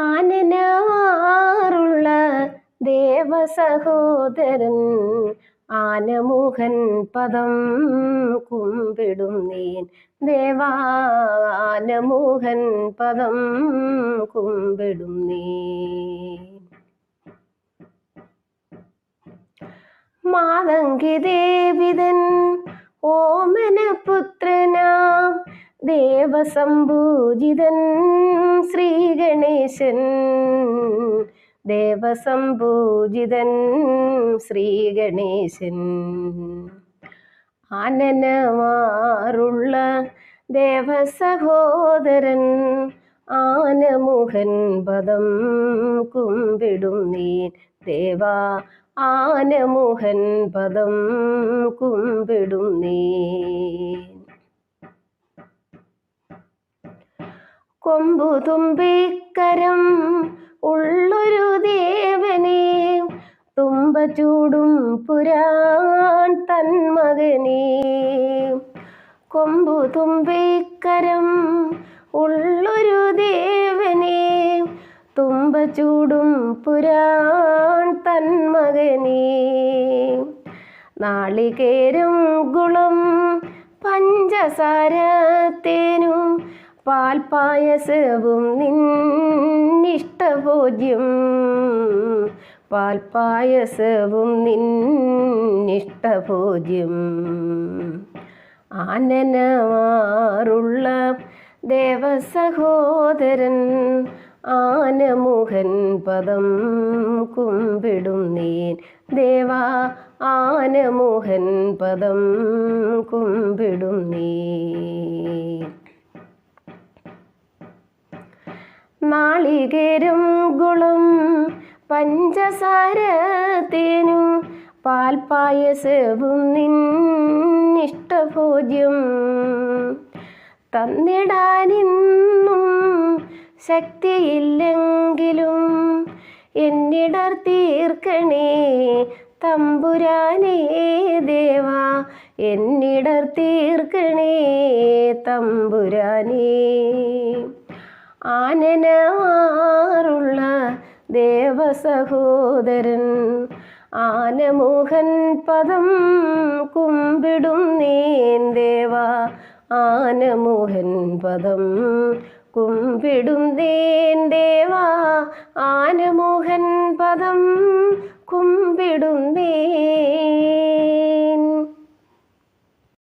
ആനനാറുള്ള ദേവസഹോദരൻ ആനമുഖൻ പദം കുമ്പിടും നീൻ ദേവാനമുഖൻ പദം കുമ്പിടും നീൻ. മാതങ്കി ദേവിതൻ ഓമനപുത്രനാം ദേവസംഭൂജിതൻ ശ്രീഗണേശൻ ദേവസംഭൂജിതൻ ശ്രീഗണേശൻ. ആനനമാറുള്ള ദേവസഹോദരൻ ആനമുഖൻ പദം കുമ്പിടും നീൻ ദേവാ ആനമുഖൻ പദം കുമ്പിടും നീൻ. കൊമ്പുതുമ്പിക്കരം ഉള്ളൊരു ദേവനെ തുമ്പ ചൂടും പുരാൻ തന്മകനെ. കൊമ്പുതുമ്പിക്കരം ഉള്ളൊരു ദേവനെ തുമ്പ ചൂടും പുരാൻ തന്മകനെ. നാളികേരം ഗുളം പഞ്ചസാരത്തേനും പാൽപ്പായസവും നിന്നിഷ്ടഭോജ്യം പാൽപ്പായസവും നിന്നിഷ്ടഭോജ്യം. ആനനമാറുള്ള ദേവസഹോദരൻ ആനമുഖൻ പദം കുമ്പിടും നീൻ ദേവാ ആനമുഖൻ പദം കുമ്പിടും നീൻ. നാളികേരം ഗുളം പഞ്ചസാരത്തേനും പാൽപ്പായസവും നിന്നിഷ്ടഭോജ്യം തന്നിടാനിന്നും ശക്തിയില്ലെങ്കിലും എന്നിടർ തീർക്കണേ തമ്പുരാനേ ദേവാ എന്നിടർ തീർക്കണേ തമ്പുരാനേ. ആനനമാറുള്ള ദേവസഹോദരൻ ആനമുഖൻ പദം കുമ്പിടും നീൻ ദേവാ ആനമുഖൻ പദം കുമ്പിടും നീൻ ദേവാ ആനമുഖൻ പദം കുമ്പിടും നീൻ.